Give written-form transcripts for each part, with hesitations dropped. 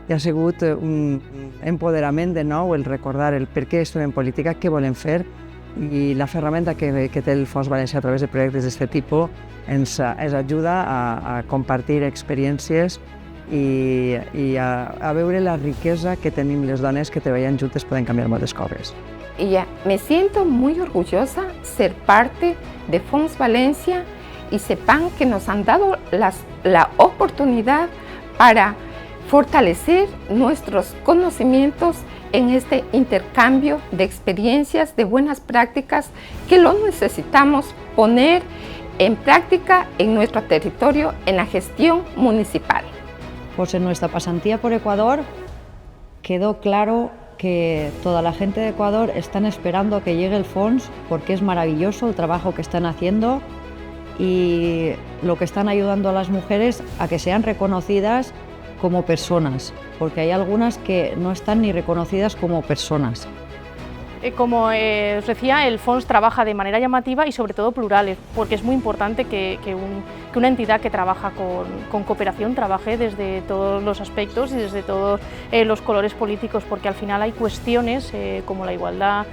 i ha sigut un empoderament de nou, el recordar el per què estem en política, què volem fer, i la ferramenta que té el Fons Valencià a través de projectes d'aquest tipus ens ajuda a compartir experiències i a veure la riquesa que tenim les dones que treballant juntes poden canviar moltes coses. Me siento muy orgullosa ser parte de Fons Valencia y sepan que nos han dado la oportunidad para fortalecer nuestros conocimientos en este intercambio de experiencias, de buenas prácticas que lo necesitamos poner en práctica en nuestro territorio, en la gestión municipal. Pues en nuestra pasantía por Ecuador quedó claro que toda la gente de Ecuador están esperando a que llegue el FONS porque es maravilloso el trabajo que están haciendo y lo que están ayudando a las mujeres a que sean reconocidas como personas, porque hay algunas que no están ni reconocidas como personas. Como os decía, el FONS trabaja de manera llamativa y sobre todo plural, porque es muy importante que una entidad que trabaja con cooperación trabaje desde todos los aspectos y desde todos los colores políticos, porque al final hay cuestiones como la igualdad,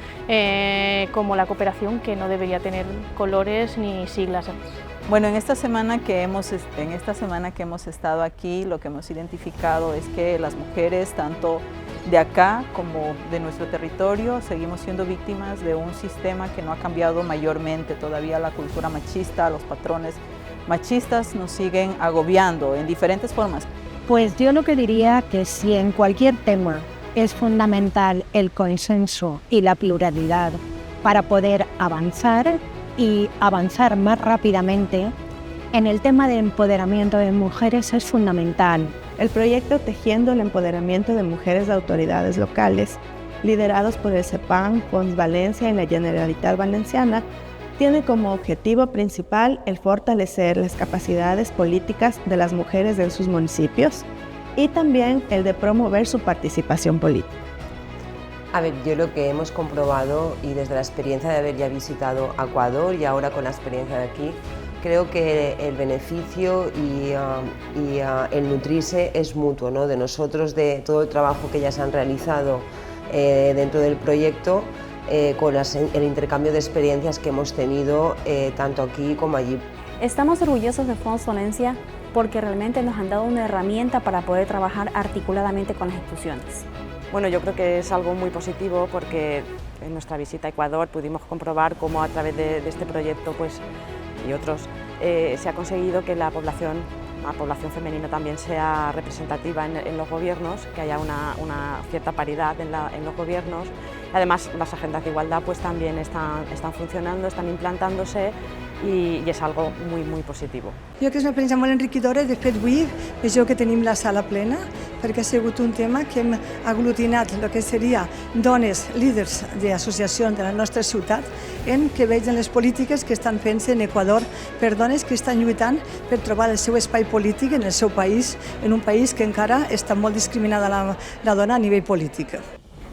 como la cooperación, que no debería tener colores ni siglas. Bueno, en esta semana que hemos estado aquí, lo que hemos identificado es que las mujeres, tanto de acá como de nuestro territorio, seguimos siendo víctimas de un sistema que no ha cambiado mayormente. Todavía la cultura machista, los patrones machistas nos siguen agobiando en diferentes formas. Pues yo lo que diría que si en cualquier tema es fundamental el consenso y la pluralidad para poder avanzar y avanzar más rápidamente, en el tema de empoderamiento de mujeres es fundamental. El proyecto Tejiendo el Empoderamiento de Mujeres de Autoridades Locales, liderados por el CEPAM, Fons Valencia y la Generalitat Valenciana, tiene como objetivo principal el fortalecer las capacidades políticas de las mujeres en sus municipios y también el de promover su participación política. A ver, yo lo que hemos comprobado, y desde la experiencia de haber ya visitado Ecuador y ahora con la experiencia de aquí, creo que el beneficio y el nutrirse es mutuo, ¿no? De nosotros, de todo el trabajo que ya se han realizado dentro del proyecto, con el intercambio de experiencias que hemos tenido tanto aquí como allí. Estamos orgullosos de Fons Valencia porque realmente nos han dado una herramienta para poder trabajar articuladamente con las instituciones. Bueno, yo creo que es algo muy positivo porque en nuestra visita a Ecuador pudimos comprobar cómo a través de este proyecto y otros se ha conseguido que la población femenina también sea representativa en los gobiernos, que haya una cierta paridad en los gobiernos. Además, las agendas de igualdad pues también están funcionando, están implantándose i és algo muy positivo. Jo crec que és una experiència molt enriquidora. De fet, avui veieu que tenim la sala plena perquè ha sigut un tema que hem aglutinat el que seria dones líders d'associacions de la nostra ciutat en que vegin les polítiques que estan fent-se en Equador per dones que estan lluitant per trobar el seu espai polític en el seu país, en un país que encara està molt discriminada la dona a nivell polític.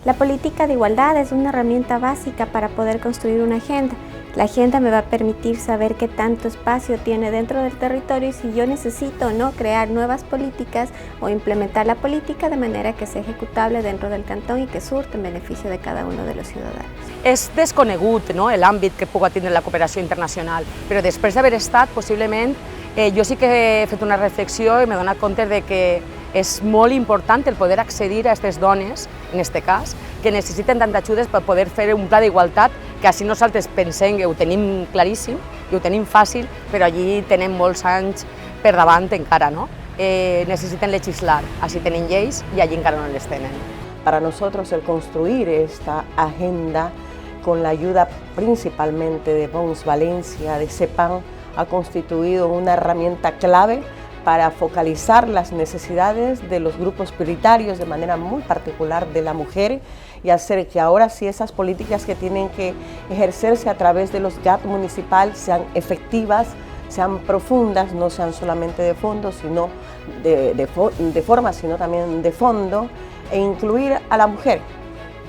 La política de igualdad es una herramienta básica para poder construir una agenda. La agenda me va a permitir saber qué tanto espacio tiene dentro del territorio y si yo necesito o no crear nuevas políticas o implementar la política de manera que sea ejecutable dentro del cantón y que surte en beneficio de cada uno de los ciudadanos. És desconegut, no?, l'àmbit que pugui tindre la cooperació internacional, però després d'haver estat, possiblement, jo sí que he fet una reflexió i m'he donat compte de que és molt important el poder accedir a aquestes dones, en aquest cas, que necessiten tantes ajudes per poder fer un pla d'igualtat, que així nosaltres pensem que ho tenim claríssim i ho tenim fàcil, però allí tenen molts anys per davant encara, no? Necessiten legislar, així tenen lleis i allí encara no les tenen. Para nosotros el construir esta agenda con la ayuda principalmente de Fons Valencia, de CEPAM, ha constituido una herramienta clave para focalizar las necesidades de los grupos prioritarios de manera muy particular de la mujer y hacer que ahora sí esas políticas que tienen que ejercerse a través de los GAT municipal sean efectivas, sean profundas, no sean solamente de fondo, sino de forma, sino también de fondo, e incluir a la mujer.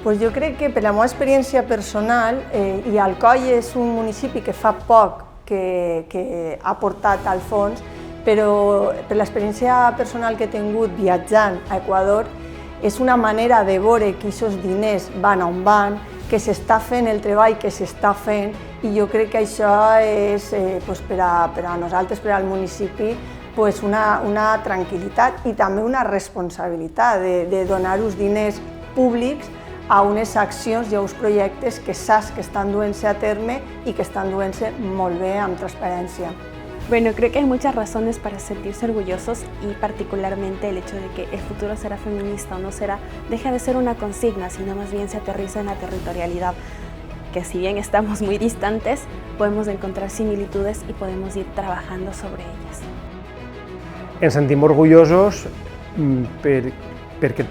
Pues jo crec que per la meva experiència personal, i Alcoi és un municipi que fa poc que ha portat al fons, però per l'experiència personal que he tingut viatjant a Equador, és una manera de veure que aquests diners van on van, que s'està fent el treball que s'està fent, i jo crec que això és per a nosaltres, per al municipi, una tranquil·litat i també una responsabilitat de donar uns diners públics a unes accions i a uns projectes que saps que estan duent-se a terme y que están duent-se molt bé amb transparència. Bueno, creo que hay muchas razones para sentirse orgullosos y particularmente el hecho de que el futuro será feminista o no será, deja de ser una consigna, sino más bien se aterriza en la territorialidad, que si bien estamos muy distantes, podemos encontrar similitudes y podemos ir trabajando sobre ellas. Ens sentim orgullosos perquè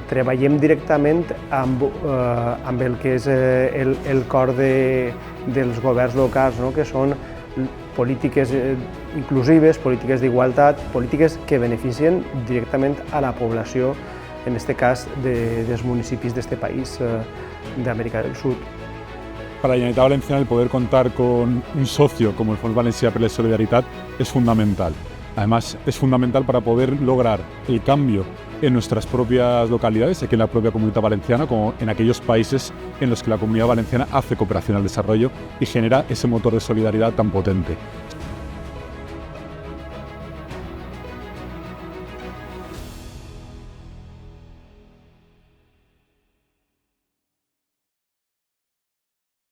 treballem directament amb el que és el cor dels governs locals, no? Que són polítiques inclusives, polítiques d'igualtat, polítiques que beneficien directament a la població, en aquest cas dels municipis d'aquest país d'Amèrica del Sud. Para la Generalitat Valenciana el poder contar con un socio como el Fons Valencià per la Solidaritat es fundamental. Además, es fundamental para poder lograr el cambio en nuestras propias localidades, aquí en la propia Comunidad Valenciana, como en aquellos países en los que la Comunidad Valenciana hace cooperación al desarrollo y genera ese motor de solidaridad tan potente.